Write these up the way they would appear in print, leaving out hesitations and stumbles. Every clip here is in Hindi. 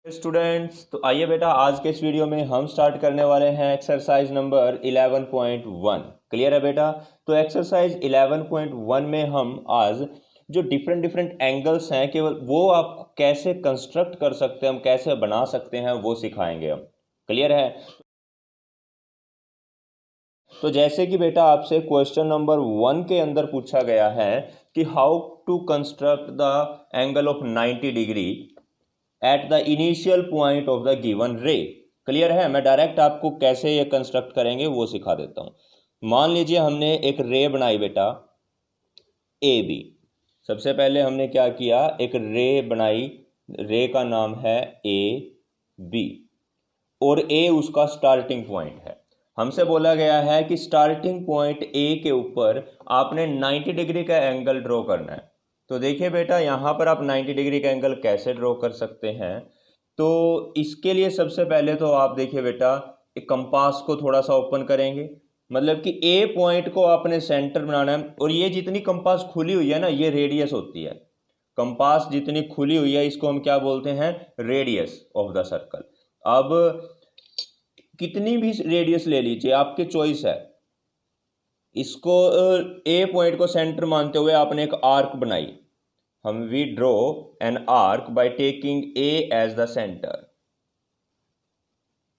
स्टूडेंट्स, तो आइए बेटा आज के इस वीडियो में हम स्टार्ट करने वाले हैं एक्सरसाइज नंबर 11.1। क्लियर है बेटा। तो एक्सरसाइज 11.1 में हम आज जो डिफरेंट डिफरेंट एंगल्स हैं केवल वो आप कैसे कंस्ट्रक्ट कर सकते हैं, हम कैसे बना सकते हैं वो सिखाएंगे हम। क्लियर है। तो जैसे कि बेटा आपसे क्वेश्चन नंबर 1 के अंदर पूछा गया है कि how to construct the angle of 90 degree at the initial point of the given ray. Clear है। मैं डायरेक्ट आपको कैसे ये कंस्ट्रक्ट करेंगे वो सिखा देता हूं। मान लीजिए हमने एक रे बनाई बेटा ए बी। सबसे पहले हमने क्या किया, एक रे बनाई। रे का नाम है ए बी और ए उसका स्टार्टिंग पॉइंट है। हमसे बोला गया है कि स्टार्टिंग पॉइंट ए के ऊपर आपने 90 डिग्री का एंगल ड्रॉ करना है। तो देखिए बेटा यहाँ पर आप 90 डिग्री का एंगल कैसे ड्रॉ कर सकते हैं। तो इसके लिए सबसे पहले तो आप देखिए बेटा एक कंपास को थोड़ा सा ओपन करेंगे, मतलब कि ए पॉइंट को आपने सेंटर बनाना है। और ये जितनी कंपास खुली हुई है ना, ये रेडियस होती है। कंपास जितनी खुली हुई है इसको हम क्या बोलते हैं, रेडियस ऑफ द सर्कल। अब कितनी भी रेडियस ले लीजिए, आपके चॉइस है। इसको ए पॉइंट को सेंटर मानते हुए आपने एक आर्क बनाई। हम we draw an arc by taking A as the centre.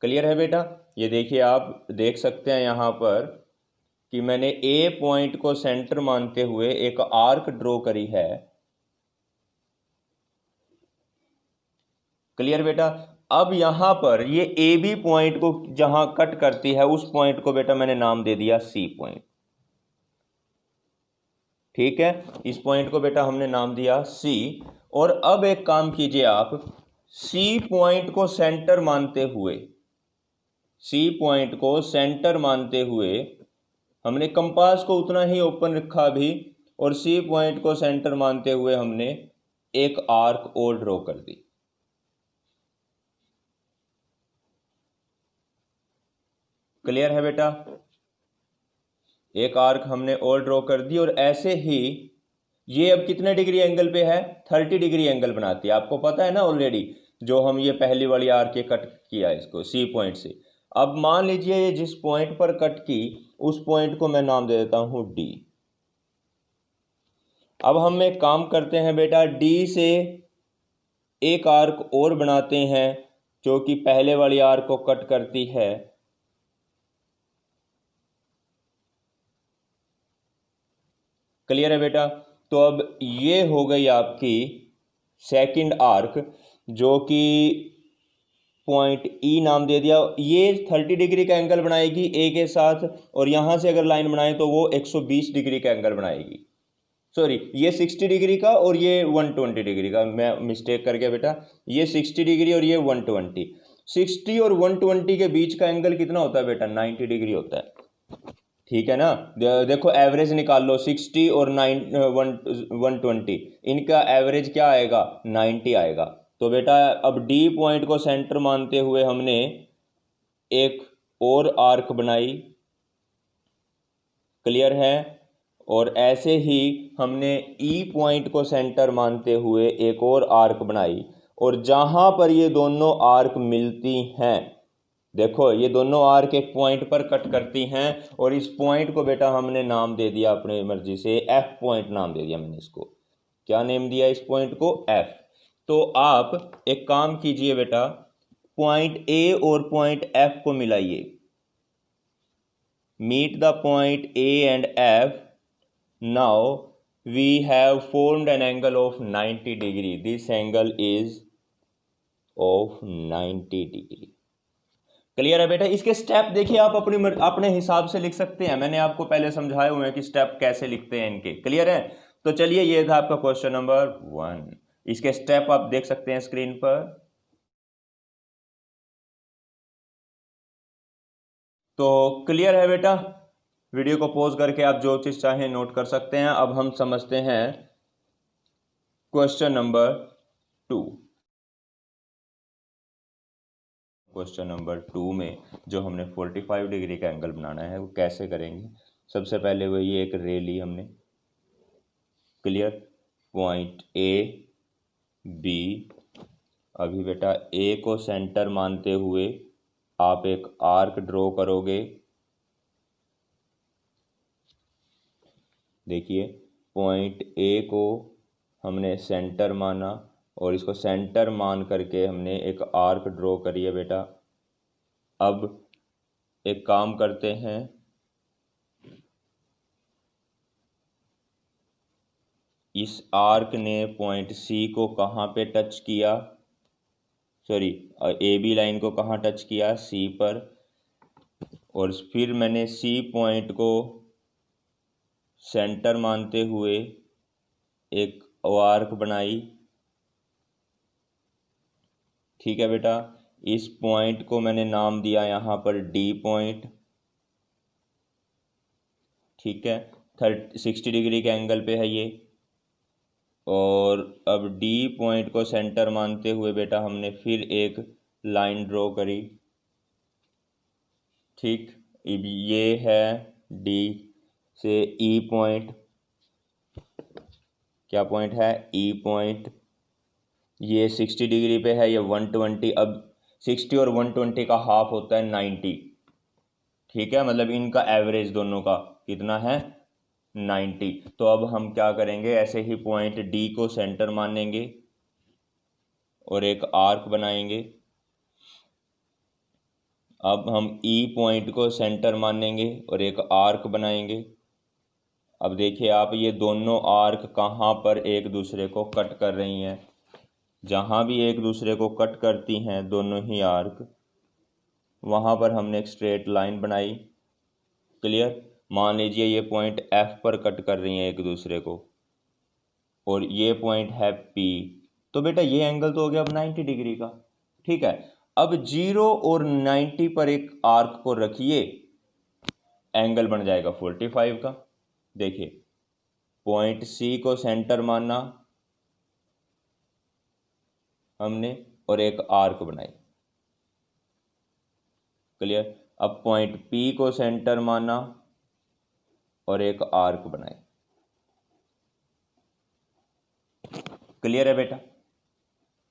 Clear है बेटा। ये देखिए आप देख सकते हैं यहाँ पर कि मैंने ए पॉइंट को सेंटर मानते हुए एक आर्क ड्रॉ करी है। क्लियर बेटा। अब यहां पर ये ए बी पॉइंट को जहां कट करती है उस पॉइंट को बेटा मैंने नाम दे दिया सी पॉइंट। ठीक है, इस पॉइंट को बेटा हमने नाम दिया सी। और अब एक काम कीजिए आप, सी पॉइंट को सेंटर मानते हुए, सी पॉइंट को सेंटर मानते हुए हमने कंपास को उतना ही ओपन रखा अभी, और सी पॉइंट को सेंटर मानते हुए हमने एक आर्क और ड्रॉ कर दी। क्लियर है बेटा। एक आर्क हमने और ड्रॉ कर दी। और ऐसे ही ये अब कितने डिग्री एंगल पे है, 30 डिग्री एंगल बनाती है। आपको पता है ना ऑलरेडी, जो हम ये पहली वाली आर्क ये कट किया इसको सी पॉइंट से। अब मान लीजिए ये जिस पॉइंट पर कट की उस पॉइंट को मैं नाम दे देता हूं डी। अब हम एक काम करते हैं बेटा, डी से एक आर्क और बनाते हैं जो कि पहले वाली आर्क को कट करती है। क्लियर है बेटा। तो अब ये हो गई आपकी सेकंड आर्क, जो कि पॉइंट ई नाम दे दिया। ये 30 डिग्री का एंगल बनाएगी ए के साथ, और यहां से अगर लाइन बनाए तो वो 120 डिग्री का एंगल बनाएगी। सॉरी, ये 60 डिग्री का और ये 120 डिग्री का, मैं मिस्टेक कर गया बेटा। ये 60 डिग्री और ये 120। 60 और 120 के बीच का एंगल कितना होता है बेटा, 90 डिग्री होता है। ठीक है ना। देखो एवरेज निकाल लो, 60 और 120, इनका एवरेज क्या आएगा, 90 आएगा। तो बेटा अब डी पॉइंट को सेंटर मानते हुए हमने एक और आर्क बनाई। क्लियर है। और ऐसे ही हमने ई पॉइंट को सेंटर मानते हुए एक और आर्क बनाई। और जहां पर ये दोनों आर्क मिलती हैं, देखो ये दोनों आर्क एक पॉइंट पर कट करती हैं, और इस पॉइंट को बेटा हमने नाम दे दिया अपनी मर्जी से एफ पॉइंट नाम दे दिया मैंने इसको। क्या नेम दिया इस पॉइंट को, एफ। तो आप एक काम कीजिए बेटा, पॉइंट ए और पॉइंट एफ को मिलाइए। Meet the point A and F. Now we have formed an angle of 90 degree. This angle is of 90 degree. Clear है बेटा। इसके स्टेप देखिए आप अपने हिसाब से लिख सकते हैं। मैंने आपको पहले समझाए हुए हैं कि स्टेप कैसे लिखते हैं इनके। क्लियर है। तो चलिए ये था आपका क्वेश्चन नंबर 1। इसके स्टेप आप देख सकते हैं स्क्रीन पर। तो क्लियर है बेटा। वीडियो को पॉज करके आप जो चीज चाहें नोट कर सकते हैं। अब हम समझते हैं क्वेश्चन नंबर 2। क्वेश्चन नंबर 2 में जो हमने 45 डिग्री का एंगल बनाना है वो कैसे करेंगे। सबसे पहले वही एक रे ली हमने। क्लियर। पॉइंट ए बी अभी बेटा ए को सेंटर मानते हुए आप एक आर्क ड्रॉ करोगे। देखिए पॉइंट ए को हमने सेंटर माना और इसको सेंटर मान करके हमने एक आर्क ड्रॉ करी है बेटा। अब एक काम करते हैं, इस आर्क ने पॉइंट सी को कहाँ पे टच किया, सॉरी ए बी लाइन को कहाँ टच किया, सी पर। और फिर मैंने सी पॉइंट को सेंटर मानते हुए एक आर्क बनाई। ठीक है बेटा, इस पॉइंट को मैंने नाम दिया यहाँ पर डी पॉइंट। ठीक है, 60 डिग्री के एंगल पे है ये। और अब डी पॉइंट को सेंटर मानते हुए बेटा हमने फिर एक लाइन ड्रॉ करी। ठीक, अब ये है डी से ई पॉइंट। क्या पॉइंट है, ई पॉइंट। ये 60 डिग्री पे है, ये 120। अब 60 और 120 का हाफ होता है 90। ठीक है, मतलब इनका एवरेज दोनों का कितना है, 90। तो अब हम क्या करेंगे, ऐसे ही पॉइंट डी को सेंटर मानेंगे और एक आर्क बनाएंगे। अब हम ई पॉइंट को सेंटर मानेंगे और एक आर्क बनाएंगे। अब देखिए आप, ये दोनों आर्क कहाँ पर एक दूसरे को कट कर रही हैं, जहाँ भी एक दूसरे को कट करती हैं दोनों ही आर्क, वहाँ पर हमने एक स्ट्रेट लाइन बनाई। क्लियर। मान लीजिए ये पॉइंट एफ पर कट कर रही हैं एक दूसरे को और ये पॉइंट है पी, तो बेटा ये एंगल तो हो गया अब 90 डिग्री का। ठीक है, अब 0 और 90 पर एक आर्क को रखिए, एंगल बन जाएगा 45 का। देखिए पॉइंट सी को सेंटर माना हमने और एक आर्क बनाई। क्लियर। अब पॉइंट पी को सेंटर माना और एक आर्क बनाई। क्लियर है बेटा,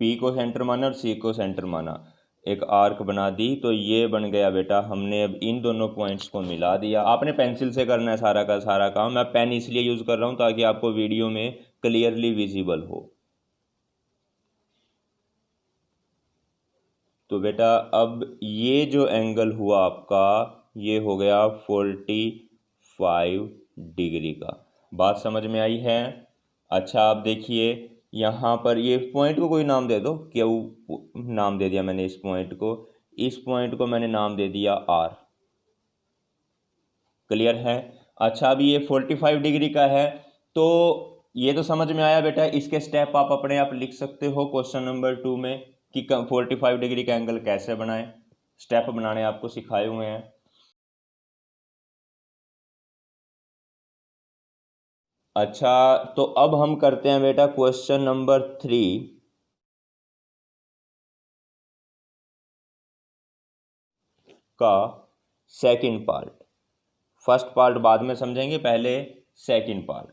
पी को सेंटर माना और सी को सेंटर माना, एक आर्क बना दी, तो ये बन गया बेटा। हमने अब इन दोनों पॉइंट्स को मिला दिया। आपने पेंसिल से करना है सारा का सारा काम, मैं पेन इसलिए यूज़ कर रहा हूँ ताकि आपको वीडियो में क्लियरली विजिबल हो। तो बेटा अब ये जो एंगल हुआ आपका, ये हो गया 45 डिग्री का। बात समझ में आई है। अच्छा आप देखिए यहाँ पर ये पॉइंट को कोई नाम दे दो, क्यों नाम दे दिया मैंने इस पॉइंट को, इस पॉइंट को मैंने नाम दे दिया आर। क्लियर है। अच्छा अभी ये 45 डिग्री का है, तो ये तो समझ में आया बेटा। इसके स्टेप आप अपने आप लिख सकते हो क्वेश्चन नंबर 2 में कि 45 डिग्री का एंगल कैसे बनाएं। स्टेप बनाने आपको सिखाए हुए हैं। अच्छा तो अब हम करते हैं बेटा क्वेश्चन नंबर 3 का सेकंड पार्ट। फर्स्ट पार्ट बाद में समझेंगे, पहले सेकंड पार्ट।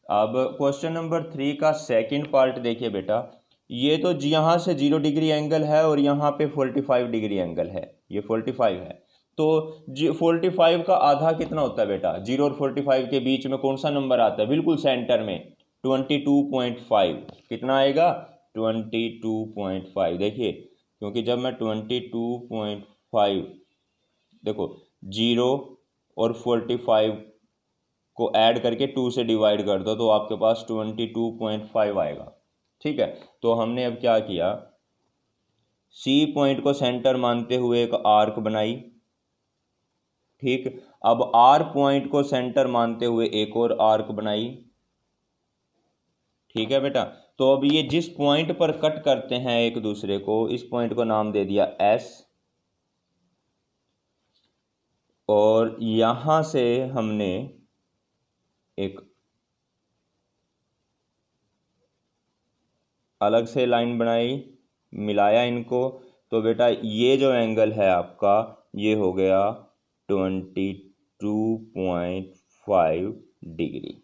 अब क्वेश्चन नंबर 3 का सेकंड पार्ट देखिए बेटा, ये तो यहाँ से 0 डिग्री एंगल है और यहाँ पे 45 डिग्री एंगल है, ये 45 है। तो 45 का आधा कितना होता है बेटा, 0 और 45 के बीच में कौन सा नंबर आता है, बिल्कुल सेंटर में 22.5। कितना आएगा, 22.5। देखिए क्योंकि जब मैं 22.5, देखो 0 और 45 को ऐड करके 2 से डिवाइड कर दो तो आपके पास 22.5 आएगा। ठीक है, तो हमने अब क्या किया, सी पॉइंट को सेंटर मानते हुए एक आर्क बनाई। ठीक, अब आर पॉइंट को सेंटर मानते हुए एक और आर्क बनाई। ठीक है बेटा, तो अब ये जिस पॉइंट पर कट करते हैं एक दूसरे को, इस पॉइंट को नाम दे दिया एस। और यहां से हमने एक अलग से लाइन बनाई, मिलाया इनको, तो बेटा ये जो एंगल है आपका, ये हो गया 22.5 डिग्री।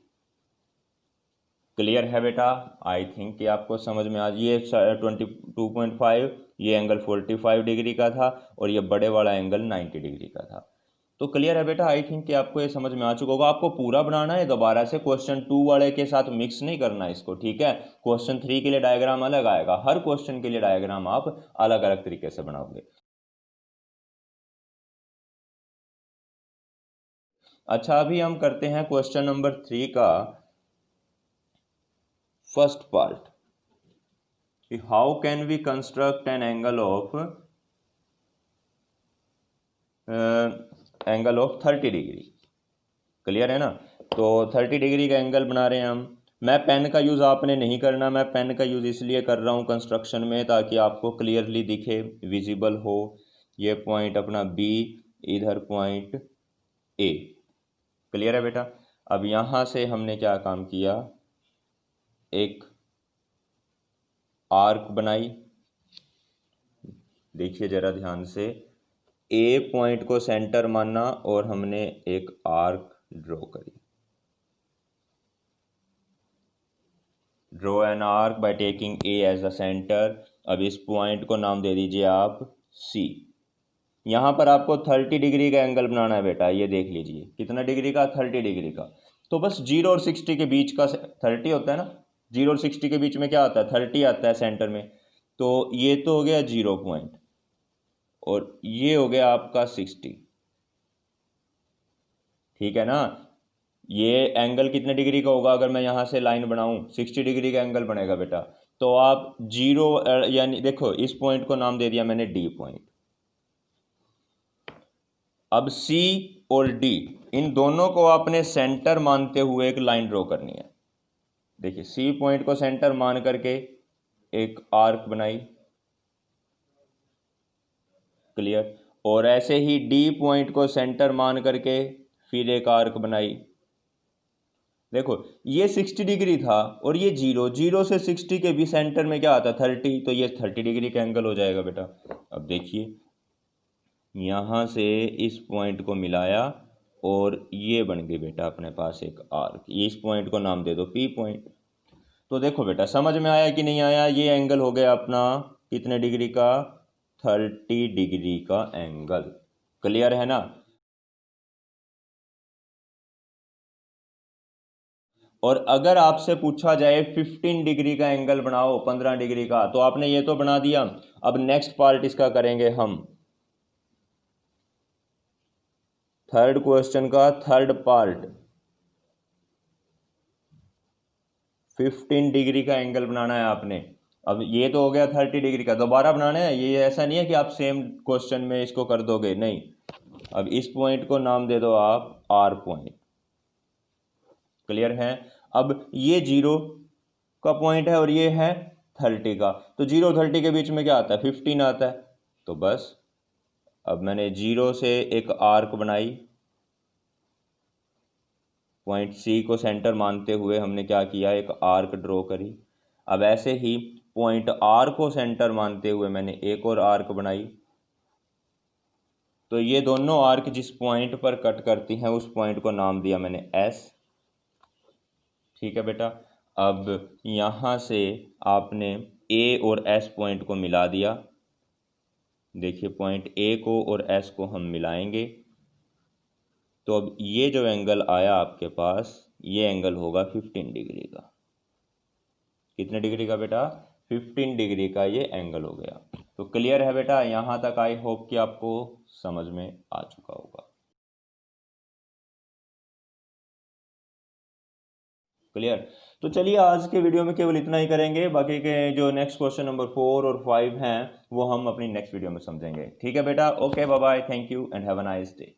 क्लियर है बेटा? आई थिंक कि आपको समझ में आ, ये 22.5, ये एंगल 45 डिग्री का था और ये बड़े वाला एंगल 90 डिग्री का था। तो क्लियर है बेटा? आई थिंक कि आपको ये समझ में आ चुका होगा। आपको पूरा बनाना है, दोबारा से क्वेश्चन 2 वाले के साथ मिक्स नहीं करना है इसको, ठीक है? क्वेश्चन 3 के लिए डायग्राम अलग आएगा, हर क्वेश्चन के लिए डायग्राम आप अलग अलग तरीके से बनाओगे। अच्छा, अभी हम करते हैं क्वेश्चन नंबर 3 का first part. How can we construct an angle of 30 degree. Clear है ना? तो 30 डिग्री का एंगल बना रहे हैं हम। मैं पेन का यूज़ आपने नहीं करना, मैं पेन का यूज़ इसलिए कर रहा हूँ कंस्ट्रक्शन में ताकि आपको क्लियरली दिखे, विजिबल हो। ये पॉइंट अपना बी, इधर पॉइंट ए। क्लियर है बेटा? अब यहाँ से हमने क्या काम किया, एक आर्क बनाई। देखिए ज़रा ध्यान से, ए पॉइंट को सेंटर माना और हमने एक आर्क ड्रॉ करी। Draw an arc by taking A as the centre. अब इस पॉइंट को नाम दे दीजिए आप सी। यहाँ पर आपको 30 डिग्री का एंगल बनाना है बेटा। ये देख लीजिए कितना डिग्री का, 30 डिग्री का। तो बस 0 और 60 के बीच का 30 होता है ना, 0 और 60 के बीच में क्या आता है, 30 आता है सेंटर में। तो ये तो हो गया 0 पॉइंट और ये हो गया आपका 60। ठीक है ना? ये एंगल कितने डिग्री का होगा अगर मैं यहाँ से लाइन बनाऊँ, 60 डिग्री का एंगल बनेगा बेटा। तो आप 0 यानी देखो इस पॉइंट को नाम दे दिया मैंने डी पॉइंट। अब सी और डी, इन दोनों को आपने सेंटर मानते हुए एक लाइन ड्रॉ करनी है। देखिए सी पॉइंट को सेंटर मान करके एक आर्क बनाई। क्लियर? और ऐसे ही डी पॉइंट को सेंटर मान करके फिर एक आर्क बनाई। देखो ये 60 डिग्री था और ये 0 से 60 के भी सेंटर में क्या आता है, 30। तो ये 30 डिग्री का एंगल हो जाएगा बेटा। अब देखिए यहाँ से इस पॉइंट को मिलाया और ये बन गई बेटा अपने पास एक आर्क। इस पॉइंट को नाम दे दो पी पॉइंट। तो देखो बेटा समझ में आया कि नहीं आया? ये एंगल हो गया अपना कितने डिग्री का, 30 डिग्री का एंगल। क्लियर है ना? और अगर आपसे पूछा जाए 15 डिग्री का एंगल बनाओ, 15 डिग्री का, तो आपने ये तो बना दिया। अब नेक्स्ट पार्ट इसका करेंगे हम, थर्ड क्वेश्चन का थर्ड पार्ट। 15 डिग्री का एंगल बनाना है आपने। अब ये तो हो गया 30 डिग्री का, दोबारा बनाना है। ये ऐसा नहीं है कि आप सेम क्वेश्चन में इसको कर दोगे, नहीं। अब इस पॉइंट को नाम दे दो आप आर पॉइंट। क्लियर है? अब ये 0 का पॉइंट है और ये है 30 का। तो 0 और 30 के बीच में क्या आता है, 15 आता है। तो बस अब मैंने 0 से एक आर्क बनाई, पॉइंट सी को सेंटर मानते हुए हमने क्या किया, एक आर्क ड्रॉ करी। अब ऐसे ही पॉइंट आर को सेंटर मानते हुए मैंने एक और आर्क बनाई। तो ये दोनों आर्क जिस पॉइंट पर कट करती हैं उस पॉइंट को नाम दिया मैंने एस। ठीक है बेटा? अब यहाँ से आपने ए और एस पॉइंट को मिला दिया। देखिए पॉइंट ए को और एस को हम मिलाएंगे तो अब ये जो एंगल आया आपके पास, ये एंगल होगा 15 डिग्री का। कितने डिग्री का बेटा? 15 डिग्री का ये एंगल हो गया। तो क्लियर है बेटा? यहाँ तक आई होप कि आपको समझ में आ चुका होगा। क्लियर? तो चलिए आज के वीडियो में केवल इतना ही करेंगे। बाकी के जो नेक्स्ट क्वेश्चन नंबर 4 और 5 हैं वो हम अपनी नेक्स्ट वीडियो में समझेंगे। ठीक है बेटा? Okay, bye bye, thank you and have a nice day.